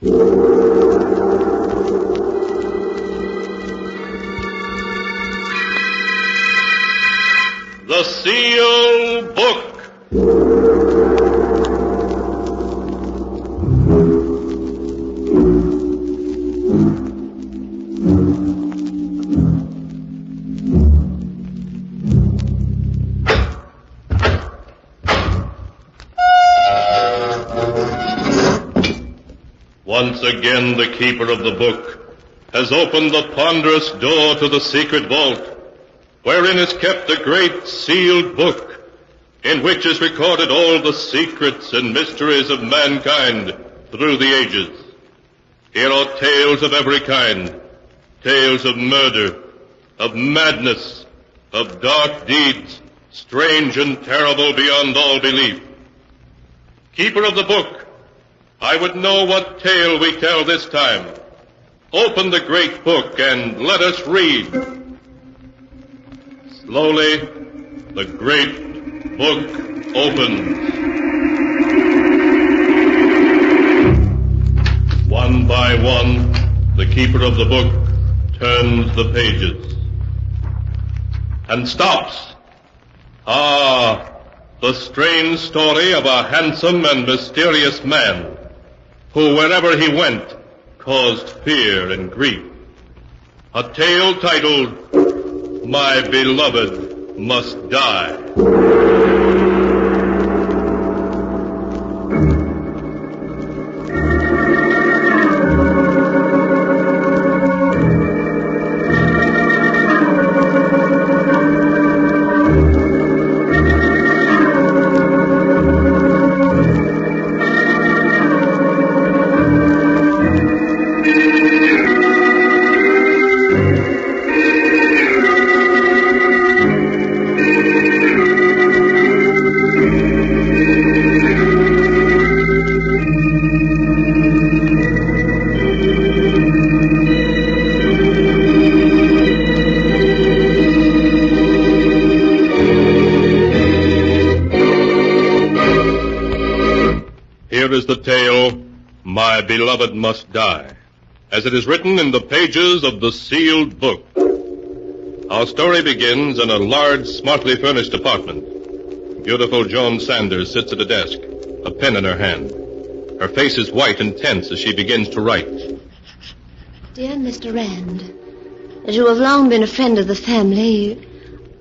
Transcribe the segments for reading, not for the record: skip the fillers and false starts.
The Sealed Book. Once again, the keeper of the book has opened the ponderous door to the secret vault, wherein is kept a great sealed book, in which is recorded all the secrets and mysteries of mankind through the ages. Here are tales of every kind, tales of murder, of madness, of dark deeds, strange and terrible beyond all belief. Keeper of the book, I would know what tale we tell this time. Open the great book and let us read. Slowly, the great book opens. One by one, the keeper of the book turns the pages and stops. The strange story of a handsome and mysterious man who, wherever he went, caused fear and grief. A tale titled, My Beloved Must Die. Here is the tale, My Beloved Must Die, as it is written in the pages of the sealed book. Our story begins in a large, smartly furnished apartment. Beautiful Joan Sanders sits at a desk, a pen in her hand. Her face is white and tense as she begins to write. Dear Mr. Rand, as you have long been a friend of the family,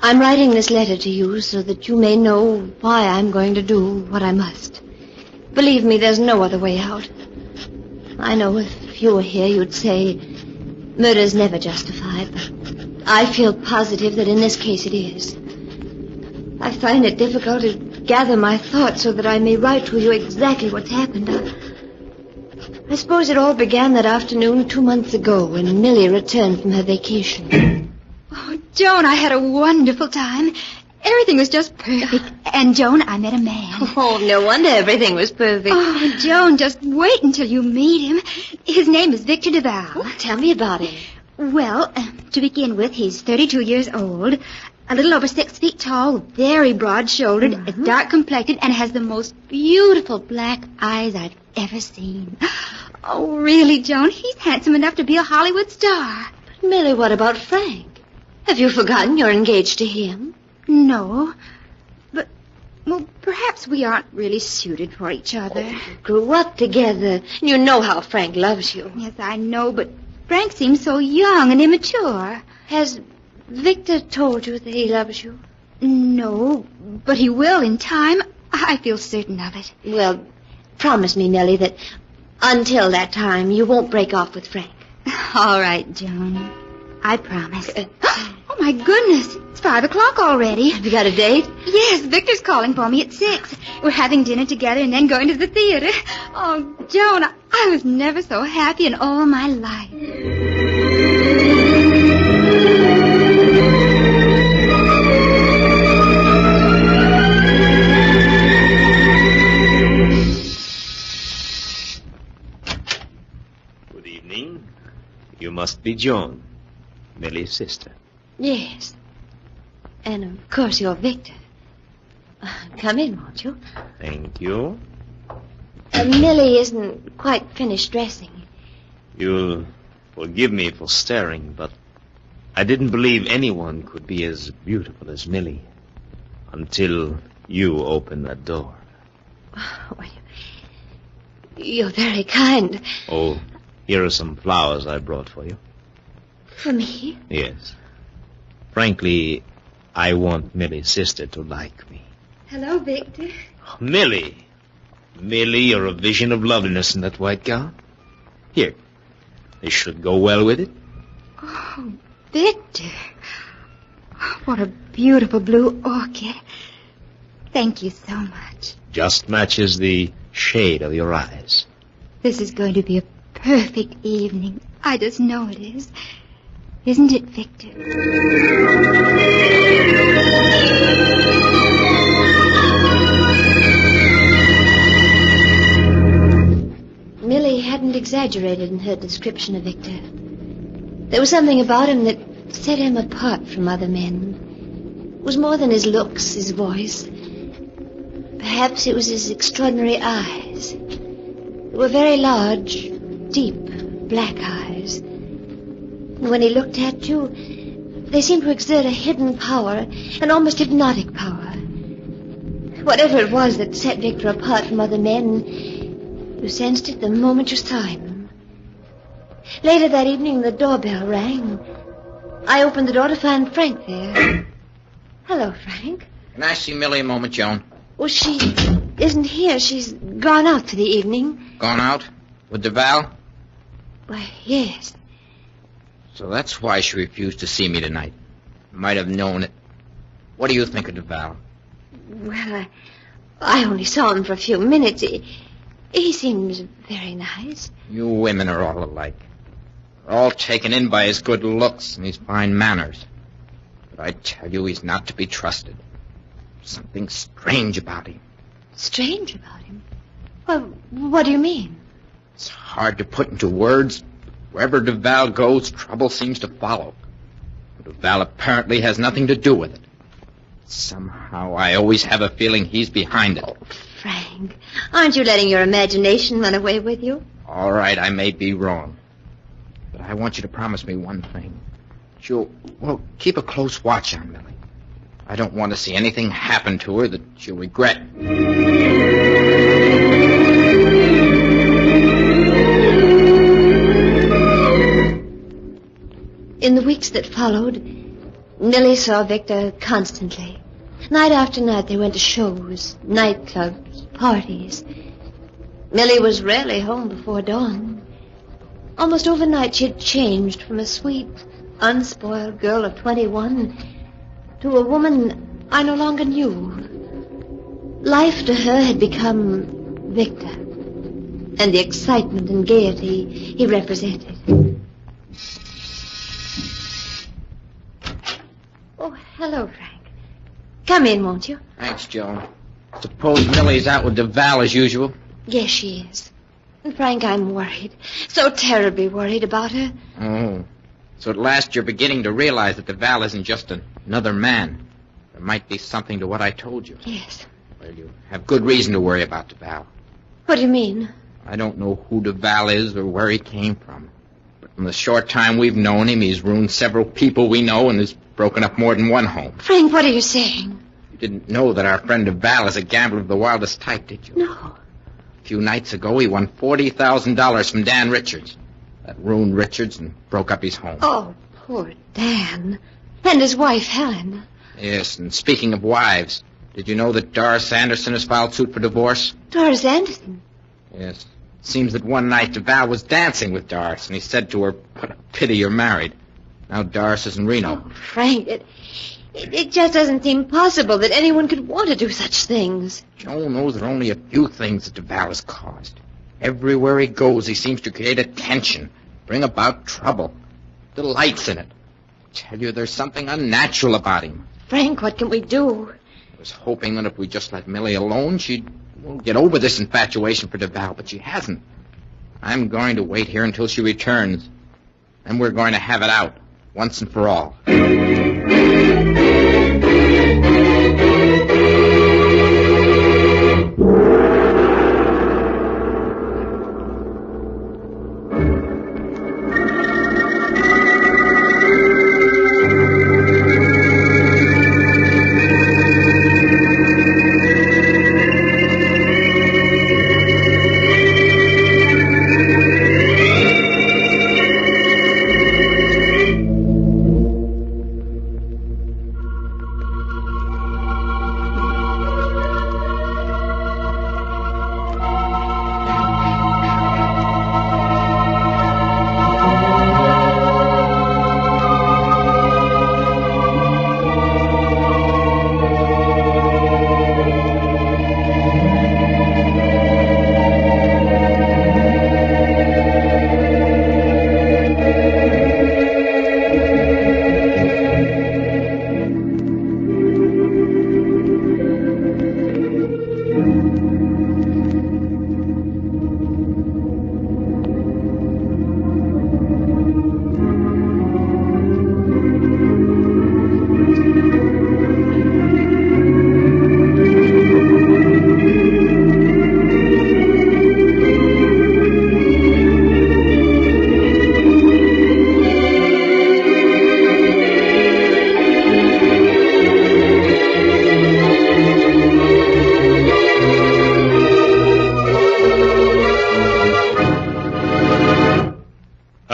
I'm writing this letter to you so that you may know why I'm going to do what I must. Believe me, there's no other way out. I know if you were here, you'd say murder's never justified, but I feel positive that in this case it is. I find it difficult to gather my thoughts so that I may write to you exactly what's happened. I suppose it all began that afternoon 2 months ago when Millie returned from her vacation. Oh, Joan, I had a wonderful time. Everything was just perfect. And, Joan, I met a man. Oh, no wonder everything was perfect. Oh, Joan, just wait until you meet him. His name is Victor Duval. Oh, tell me about him. Well, to begin with, he's 32 years old, a little over 6 feet tall, very broad-shouldered, dark complected, and has the most beautiful black eyes I've ever seen. Oh, really, Joan, he's handsome enough to be a Hollywood star. But, Millie, what about Frank? Have you forgotten you're engaged to him? No, but, well, perhaps we aren't really suited for each other. You grew up together. You know how Frank loves you. Yes, I know, but Frank seems so young and immature. Has Victor told you that he loves you? No, but he will in time. I feel certain of it. Well, promise me, Millie, that until that time you won't break off with Frank. All right, Joan. I promise. Oh, my goodness. It's 5 o'clock already. Have you got a date? Yes, Victor's calling for me at 6. We're having dinner together and then going to the theater. Oh, Joan, I was never so happy in all my life. Good evening. You must be Joan, Millie's sister. Yes. And, of course, you're Victor. Come in, won't you? Thank you. Millie isn't quite finished dressing. You'll forgive me for staring, but I didn't believe anyone could be as beautiful as Millie until you opened that door. Well, you're very kind. Oh, here are some flowers I brought for you. For me? Yes. Frankly, I want Millie's sister to like me. Hello, Victor. Oh, Millie! Millie, you're a vision of loveliness in that white gown. Here, this should go well with it. Oh, Victor. What a beautiful blue orchid. Thank you so much. Just matches the shade of your eyes. This is going to be a perfect evening. I just know it is. Isn't it, Victor? Millie hadn't exaggerated in her description of Victor. There was something about him that set him apart from other men. It was more than his looks, his voice. Perhaps it was his extraordinary eyes. They were very large, deep, black eyes. And when he looked at you, they seemed to exert a hidden power, an almost hypnotic power. Whatever it was that set Victor apart from other men, you sensed it the moment you saw him. Later that evening, the doorbell rang. I opened the door to find Frank there. Hello, Frank. Can I see Millie a moment, Joan? Well, she isn't here. She's gone out for the evening. Gone out? With Duval? Why, yes. So that's why she refused to see me tonight. Might have known it. What do you think of Duval? Well, I only saw him for a few minutes. He seems very nice. You women are all alike. We're all taken in by his good looks and his fine manners. But I tell you, he's not to be trusted. Something strange about him. Strange about him? Well, what do you mean? It's hard to put into words. Wherever Duval goes, trouble seems to follow. Duval apparently has nothing to do with it. Somehow I always have a feeling he's behind it. Oh, Frank, aren't you letting your imagination run away with you? All right, I may be wrong. But I want you to promise me one thing. Well, keep a close watch on Millie. I don't want to see anything happen to her that she'll regret. In the weeks that followed, Millie saw Victor constantly. Night after night they went to shows, nightclubs, parties. Millie was rarely home before dawn. Almost overnight she had changed from a sweet, unspoiled girl of 21 to a woman I no longer knew. Life to her had become Victor, and the excitement and gaiety he represented. Oh, hello, Frank. Come in, won't you? Thanks, Joan. Suppose Millie's out with Duval as usual? Yes, she is. And Frank, I'm worried. So terribly worried about her. Oh. So at last you're beginning to realize that Duval isn't just another man. There might be something to what I told you. Yes. Well, you have good reason to worry about Duval. What do you mean? I don't know who Duval is or where he came from. But in the short time we've known him, he's ruined several people we know and has broken up more than one home. Frank, what are you saying? You didn't know that our friend Duval is a gambler of the wildest type, did you? No. A few nights ago, he won $40,000 from Dan Richards. That ruined Richards and broke up his home. Oh, poor Dan. And his wife, Helen. Yes, and speaking of wives, did you know that Doris Anderson has filed suit for divorce? Doris Anderson. Yes. It seems that one night Duval was dancing with Doris, and he said to her, "What a pity you're married." Now Doris is in Reno. Oh, Frank, it just doesn't seem possible that anyone could want to do such things. Joe knows there are only a few things that Duval has caused. Everywhere he goes, he seems to create attention, bring about trouble, delights in it. I tell you, there's something unnatural about him. Frank, what can we do? I was hoping that if we just let Millie alone, she'd get over this infatuation for Duval, but she hasn't. I'm going to wait here until she returns. Then we're going to have it out, once and for all.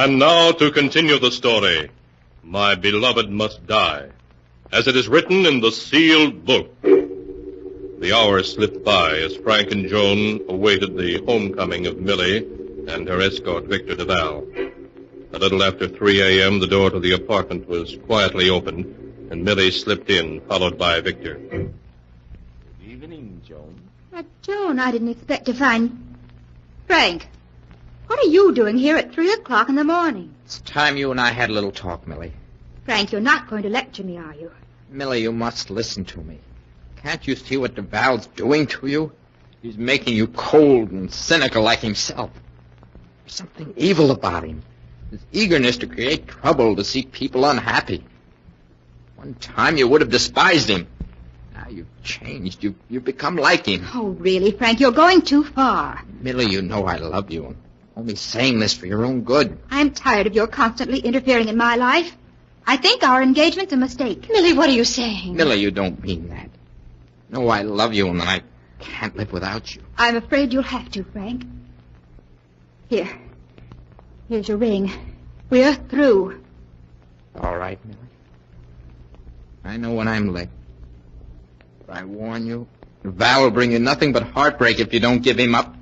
And now to continue the story. My beloved must die, as it is written in the sealed book. The hours slipped by as Frank and Joan awaited the homecoming of Millie and her escort, Victor Duval. A little after 3 a.m., the door to the apartment was quietly opened, and Millie slipped in, followed by Victor. Good evening, Joan. Joan, I didn't expect to find... Frank, what are you doing here at 3 o'clock in the morning? It's time you and I had a little talk, Millie. Frank, you're not going to lecture me, are you? Millie, you must listen to me. Can't you see what Duval's doing to you? He's making you cold and cynical like himself. There's something evil about him. His eagerness to create trouble, to see people unhappy. One time you would have despised him. Now you've changed. You've become like him. Oh, really, Frank, you're going too far. Millie, you know I love you. I'm only saying this for your own good. I'm tired of your constantly interfering in my life. I think our engagement's a mistake. Millie, what are you saying? Millie, you don't mean that. No, I love you and I can't live without you. I'm afraid you'll have to, Frank. Here's your ring. We're through. All right, Millie. I know when I'm late. But I warn you, Val will bring you nothing but heartbreak if you don't give him up.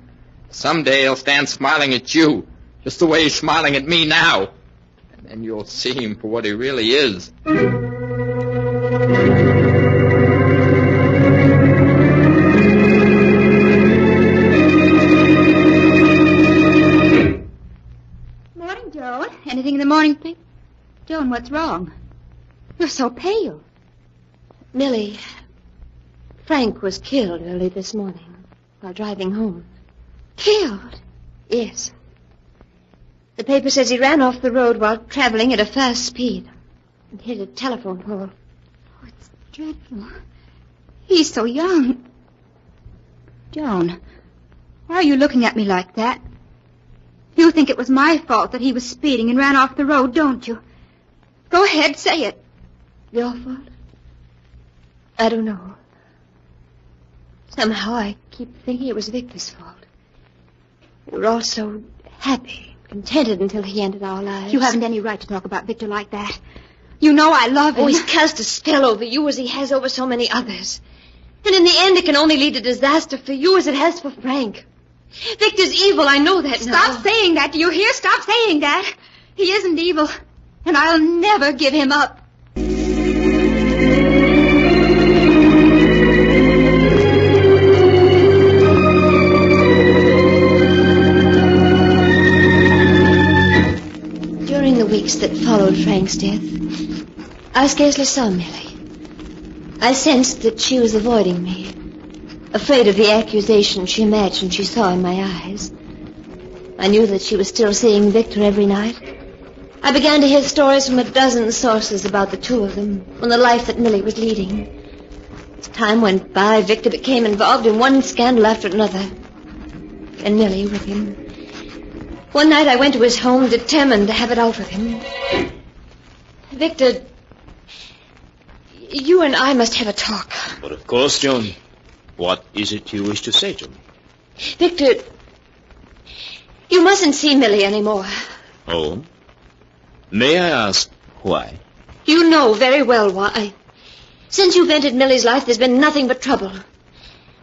Someday he'll stand smiling at you, just the way he's smiling at me now. And then you'll see him for what he really is. Morning, Joan. Anything in the morning, please? Joan, what's wrong? You're so pale. Millie, Frank was killed early this morning while driving home. Killed? Yes. The paper says he ran off the road while traveling at a fast speed and hit a telephone pole. Oh, it's dreadful. He's so young. Joan, why are you looking at me like that? You think it was my fault that he was speeding and ran off the road, don't you? Go ahead, say it. Your fault? I don't know. Somehow I keep thinking it was Victor's fault. We were all so happy, contented until he ended our lives. You haven't any right to talk about Victor like that. You know I love him. Oh, he's cast a spell over you as he has over so many others. And in the end, it can only lead to disaster for you as it has for Frank. Victor's evil, I know that now. Stop saying that, do you hear? Stop saying that. He isn't evil, and I'll never give him up. During the weeks that followed Frank's death, I scarcely saw Millie. I sensed that she was avoiding me, afraid of the accusation she imagined she saw in my eyes. I knew that she was still seeing Victor every night. I began to hear stories from a dozen sources about the two of them and the life that Millie was leading. As time went by, Victor became involved in one scandal after another, and Millie with him. One night I went to his home determined to have it out with him. Victor, you and I must have a talk. But of course, Joan. What is it you wish to say to me? Victor, you mustn't see Millie anymore. Oh? May I ask why? You know very well why. Since you've entered Millie's life, there's been nothing but trouble.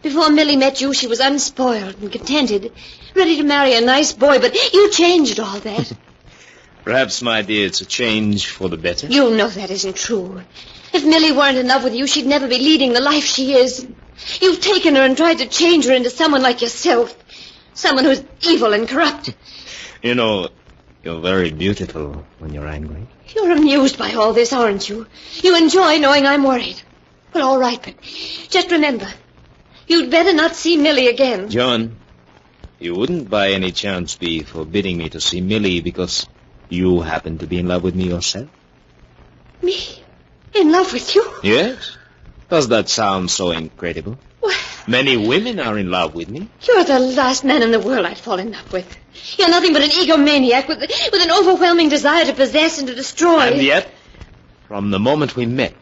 Before Millie met you, she was unspoiled and contented, ready to marry a nice boy, but you changed all that. Perhaps, my dear, it's a change for the better. You know that isn't true. If Millie weren't in love with you, she'd never be leading the life she is. You've taken her and tried to change her into someone like yourself. Someone who's evil and corrupt. You know, you're very beautiful when you're angry. You're amused by all this, aren't you? You enjoy knowing I'm worried. Well, all right, but just remember, you'd better not see Millie again. Joan, you wouldn't by any chance be forbidding me to see Millie because you happen to be in love with me yourself? Me? In love with you? Yes. Does that sound so incredible? Well, Many women are in love with me. you're the last man in the world I'd fall in love with. You're nothing but an egomaniac with an overwhelming desire to possess and to destroy. And yet, from the moment we met,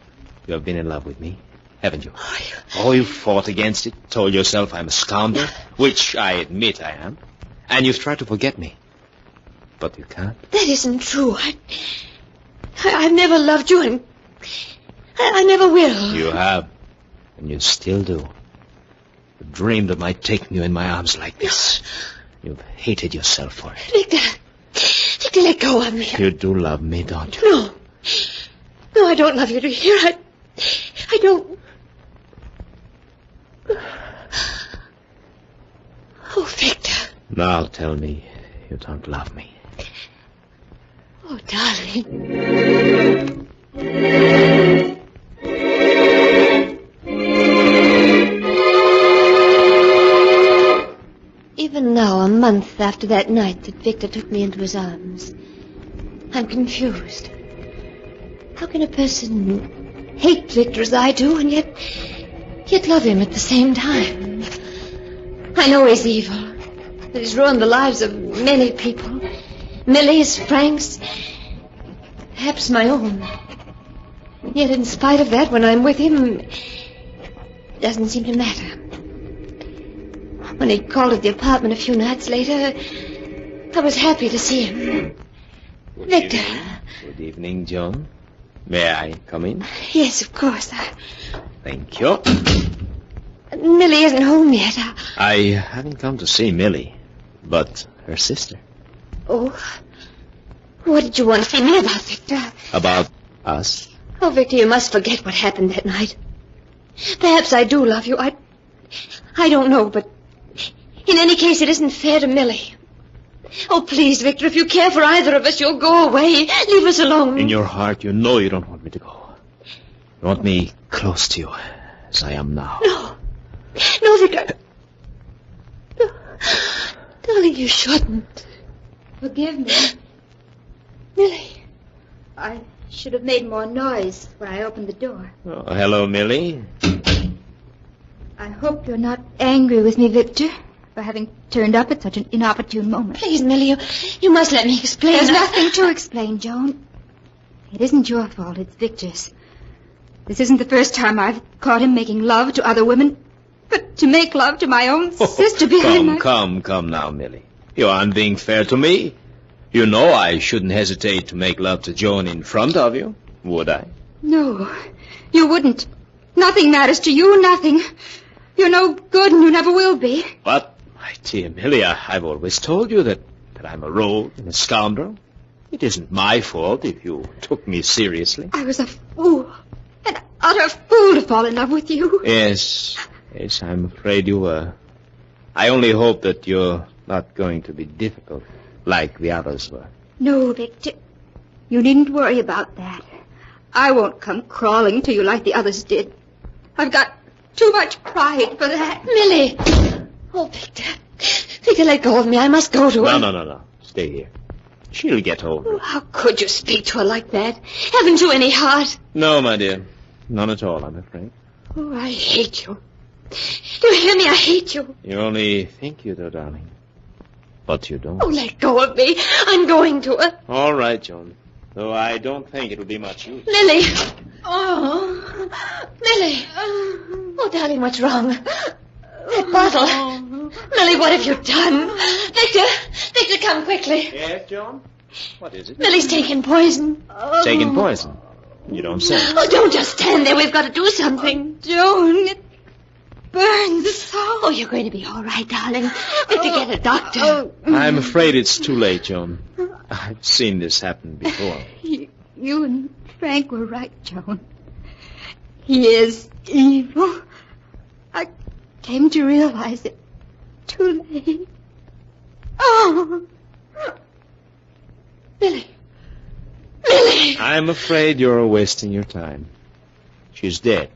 you have been in love with me, haven't you? Oh, you fought against it, told yourself I'm a scoundrel, which I admit I am, and you've tried to forget me. But you can't. That isn't true. I've never loved you, and I never will. You have, and you still do. You dreamed of my taking you in my arms like this. You've hated yourself for it. Victor, let go of me. You do love me, don't you? No. No, I don't love you to hear. I don't. Oh, Victor. Now tell me you don't love me. Oh, darling. Even now, a month after that night that Victor took me into his arms, I'm confused. How can a person hate Victor as I do and yet love him at the same time? I know he's evil, that he's ruined the lives of many people. Millie's, Frank's, perhaps my own. Yet in spite of that, when I'm with him, it doesn't seem to matter. When he called at the apartment a few nights later, I was happy to see him. Victor. Good evening, John. May I come in? Yes, of course. Thank you. Millie isn't home yet. I haven't come to see Millie, but her sister. Oh, what did you want to say me about, Victor? About us? Oh, Victor, you must forget what happened that night. Perhaps I do love you. I don't know, but in any case, it isn't fair to Millie. Oh, please, Victor, if you care for either of us, you'll go away. Leave us alone. In your heart, you know you don't want me to go. You want me close to you, as I am now. No. No, Victor. No. Darling, you shouldn't. Forgive me. Millie. I should have made more noise when I opened the door. Oh, hello, Millie. I hope you're not angry with me, Victor, for having turned up at such an inopportune moment. Please, Millie, you must let me explain. There's nothing to explain, Joan. It isn't your fault, it's Victor's. This isn't the first time I've caught him making love to other women. But to make love to my own sister behind my... Come now, Millie. You aren't being fair to me. You know I shouldn't hesitate to make love to Joan in front of you, would I? No, you wouldn't. Nothing matters to you, nothing. You're no good and you never will be. But, my dear Millie, I've always told you that I'm a rogue and a scoundrel. It isn't my fault if you took me seriously. I was a fool, an utter fool to fall in love with you. Yes, I'm afraid you were. I only hope that you're not going to be difficult like the others were. No, Victor. You needn't worry about that. I won't come crawling to you like the others did. I've got too much pride for that. Millie! Oh, Victor. Victor, let go of me. I must go to her. No. Stay here. She'll get over Oh, it. how could you speak to her like that? Haven't you any heart? No, my dear. None at all, I'm afraid. Oh, I hate you. Do you hear me? I hate you. You only think you do, darling. But you don't. Oh, let go of me. I'm going to her. All right, Joan. Though I don't think it'll be much use. Millie. Oh, Millie. Oh, darling, what's wrong? That bottle. Millie, what have you done? Victor, come quickly. Yes, Joan? What is it? Millie's taken poison. Taking poison. You don't say. Oh, don't just stand there. We've got to do something. Joan, it burns so. Oh, you're going to be all right, darling. Victor, get a doctor. I'm afraid it's too late, Joan. I've seen this happen before. You and Frank were right, Joan. He is evil. I came to realize it too late. Oh! Millie. Millie! I'm afraid you're wasting your time. She's dead.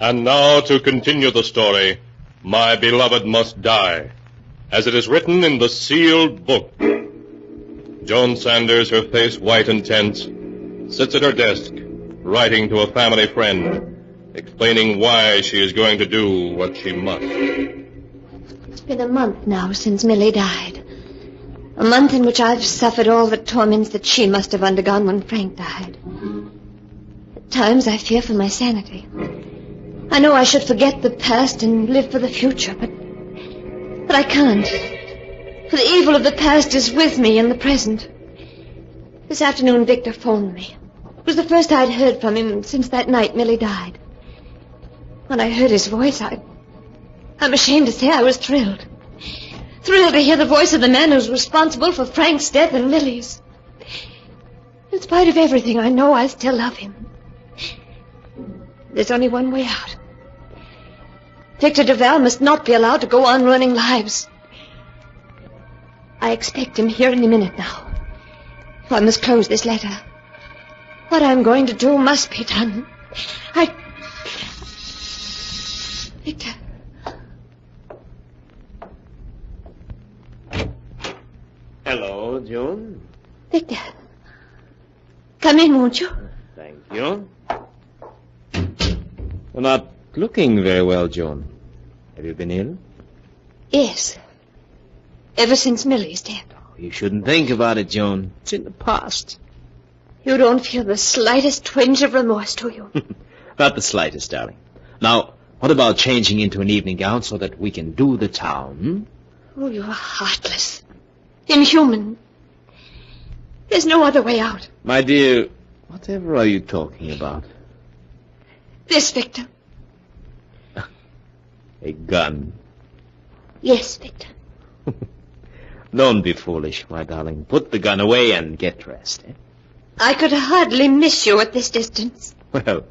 And now to continue the story, My Beloved Must Die, as it is written in the sealed book. Joan Sanders, her face white and tense, sits at her desk, writing to a family friend, explaining why she is going to do what she must. It's been a month now since Millie died. A month in which I've suffered all the torments that she must have undergone when Frank died. At times I fear for my sanity. I know I should forget the past and live for the future, but I can't. For the evil of the past is with me in the present. This afternoon Victor phoned me. It was the first I'd heard from him since that night Millie died. When I heard his voice, I'm ashamed to say I was thrilled. Thrilled to hear the voice of the man who's responsible for Frank's death and Millie's. In spite of everything, I know I still love him. There's only one way out. Victor Duval must not be allowed to go on running lives. I expect him here any minute now. So I must close this letter. What I'm going to do must be done. Victor. Hello, Joan. Victor. Come in, won't you? Thank you. You're not looking very well, Joan. Have you been ill? Yes. Ever since Millie's death. You shouldn't think about it, Joan. It's in the past. You don't feel the slightest twinge of remorse, do you? Not the slightest, darling. Now, what about changing into an evening gown so that we can do the town? Oh, you're heartless. Inhuman. There's no other way out. My dear, whatever are you talking about? This, Victor. A gun. Yes, Victor. Don't be foolish, my darling. Put the gun away and get dressed. Eh? I could hardly miss you at this distance. Well,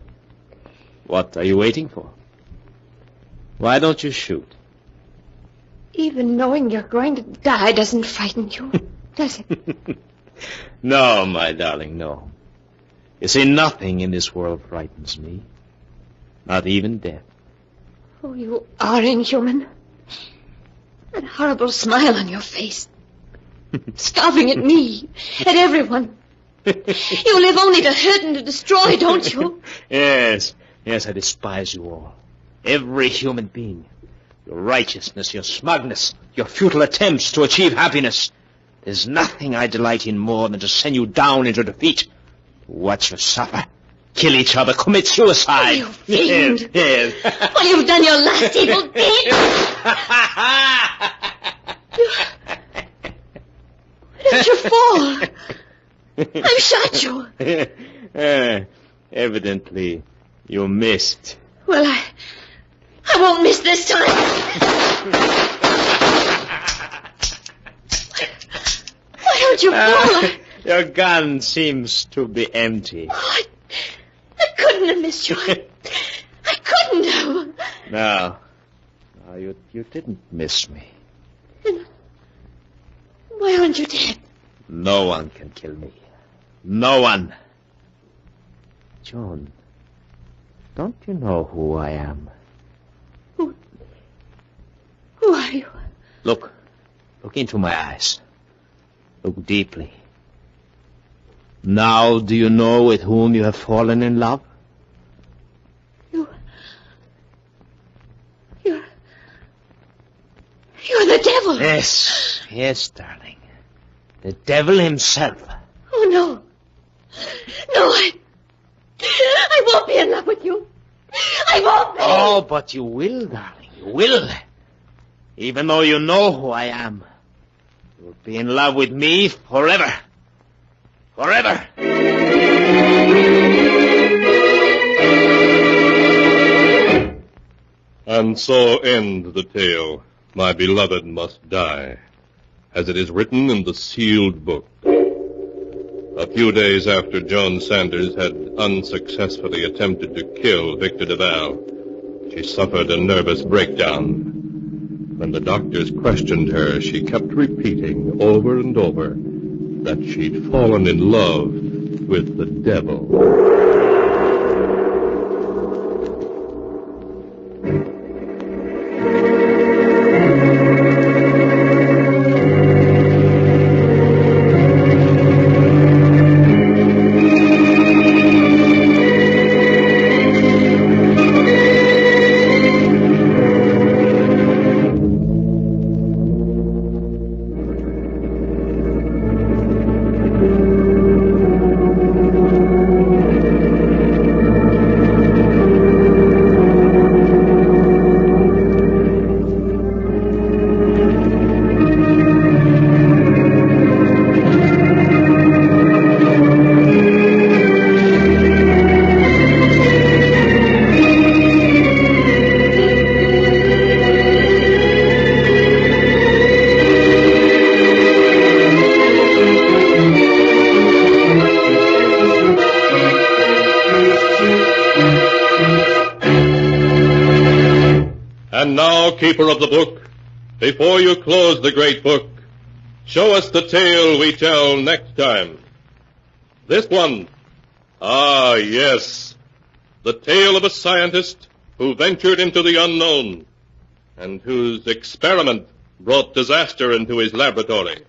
what are you waiting for? Why don't you shoot? Even knowing you're going to die doesn't frighten you, does it? No, my darling, no. You see, nothing in this world frightens me. Not even death. Oh, you are inhuman. That horrible smile on your face. Scoffing at me, at everyone. You live only to hurt and to destroy, don't you? Yes, I despise you all. Every human being. Your righteousness, your smugness, your futile attempts to achieve happiness. There's nothing I delight in more than to send you down into defeat. To watch you suffer, kill each other, commit suicide. Oh, you fiend. Yes. Well, you've done your last evil deed. Why don't you fall? I've shot you. Evidently, you missed. Well, I won't miss this time. Why don't you fall? Your gun seems to be empty. Oh, I couldn't have missed you. I couldn't have. No, you didn't miss me. Then why aren't you dead? No one can kill me. No one. Joan, don't you know who I am? Who are you? Look into my eyes. Look deeply. Now, do you know with whom you have fallen in love? You're the devil. Yes, darling. The devil himself. Oh, no. No, I won't be in love with you. I won't be. Oh, but you will, darling. You will. Even though you know who I am. You'll be in love with me forever. Forever. And so end the tale, My Beloved Must Die, as it is written in the sealed book. A few days after Joan Sanders had unsuccessfully attempted to kill Victor Duval, she suffered a nervous breakdown. When the doctors questioned her, she kept repeating over and over that she'd fallen in love with the devil. And now, keeper of the book, before you close the great book, show us the tale we tell next time. This one. Ah, yes. The tale of a scientist who ventured into the unknown and whose experiment brought disaster into his laboratory.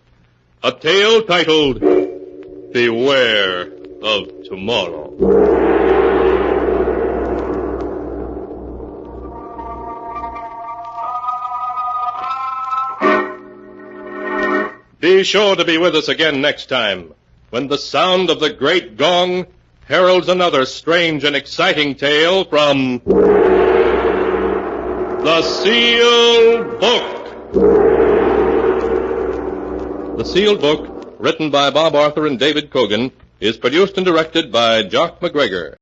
A tale titled Beware of Tomorrow. Be sure to be with us again next time, when the sound of the great gong heralds another strange and exciting tale from The Sealed Book. The Sealed Book, written by Bob Arthur and David Cogan, is produced and directed by Jock McGregor.